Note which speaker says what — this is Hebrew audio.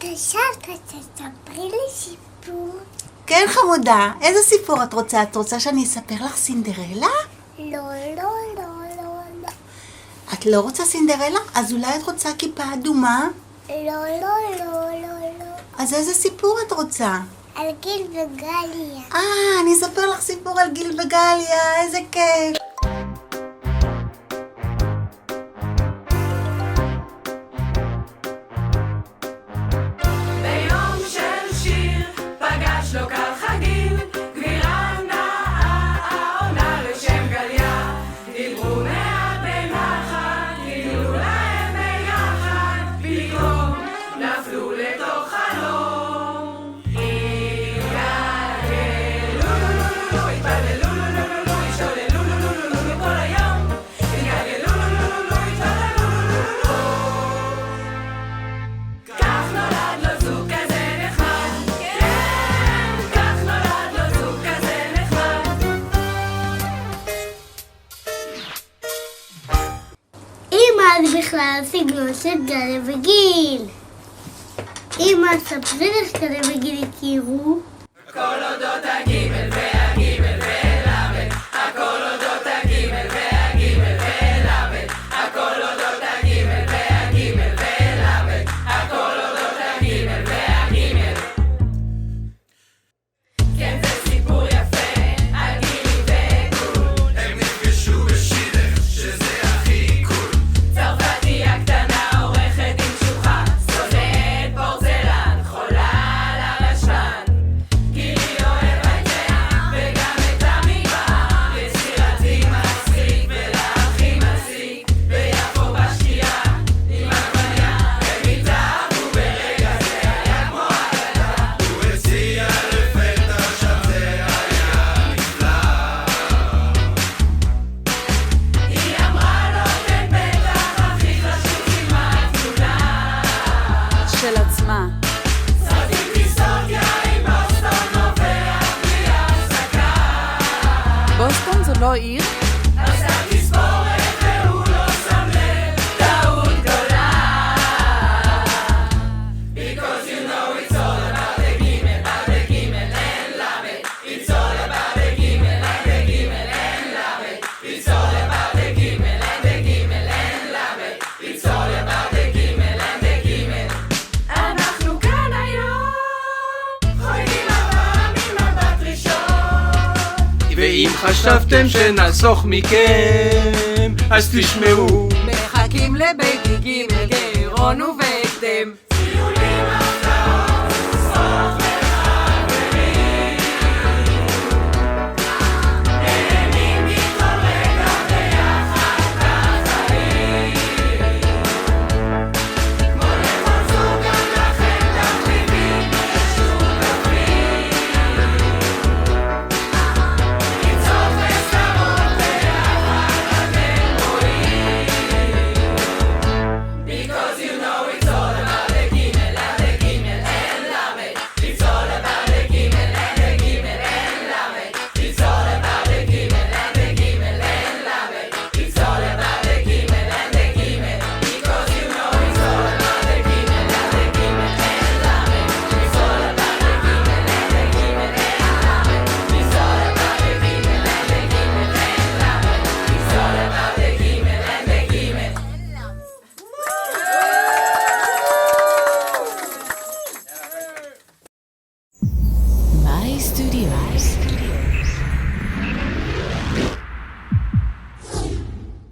Speaker 1: בבקשה, תספרי לי סיפור.
Speaker 2: כן, חמודה. איזה סיפור את רוצה? את רוצה שאני אספר לך סינדרלה?
Speaker 1: לא.
Speaker 2: את לא רוצה סינדרלה? אז אולי את רוצה כיפה אדומה?
Speaker 1: לא.
Speaker 2: אז איזה סיפור את רוצה?
Speaker 1: על גיל וגליה.
Speaker 2: אני אספר לך סיפור על גיל וגליה, איזה כיף.
Speaker 3: ביום של שיר פגש לו ככה גיל, גבירה נאה עונה לשם גליה. דיברו מעט בנחת, גילו להם ביחד, פתאום נפלו לתוך חלום. התגלגלו התפללו השתוללו כל היום. התגלגלו התפללו. כך נולד לו זוג כזה נחמד. כן, כך נולד לו זוג כזה נחמד.
Speaker 1: אמא, זה בכלל סגנון של גליה וגיל. אמא, ספרי לך גליה וגיל הכירו.
Speaker 3: כל אודות הגימל והגימל ולמד, הכל אודות הגימל והגימל ולמד, הכל אודות הגימל והגימל ולמד, הכל אודות הגימל והגימל. כן, זה סיפור יפה על גילי וגול. הם נפגשו בשידך שזה הכי קול. צרפתייה קטנה עורכת עם שוחה, שונאת פורצלן, חולה על הרשלן. גילי אוהב היצע וגם את המדבר, יצירתי מצחיק ולהכי מציק. ביפו בשקיעה עם עגבניה ומיטב, וברגע זה היה כמו אגדה. הוא הציע לפתע, שם זה היה נפלא. היא אמרה לו כן בטח, הכי חשוב כמעט תמונה
Speaker 4: של עצמה.
Speaker 3: סרטים טיסטופיה עם בוסטון נובע בלי הפסקה.
Speaker 4: בוסטון זו לא עיר?
Speaker 3: עשה תספורת והוא לא שם לב, טעות גדולה. Because you know it's all about the גימל, about the גימל and למד. It's all about the גימל and the גימל and למד. It's all about the גימל and the גימל and למד. It's all about the גימל and the גימל. אנחנו כאן היום, חוגגים הפעם ממבט ראשון.
Speaker 5: ואם חשבתם שנחסוך מכם, אז תשמעו.
Speaker 4: מחכים לבית גימל גרון ובהקדם.
Speaker 3: טיולים, הפתעות, סוף וחברים. נהנים מכל רגע ביחד בחיים. כמו לכל זוג גם לכם תחביבים משותפים. לצעוק וסתרות ביחד אתם רואים. Because you know it's all about the גימל and the גימל and למד. It's all about the גימל and the גימל and למד. It's all about the גימל and the גימל and למד. It's all about the גימל and the גימל. Because you know it's all about the גימל and the גימל and למד. It's all about the גימל and the גימל and למד. It's all about the גימל and the גימל and למד. It's all about the גימל and the גימל.
Speaker 6: My Studios.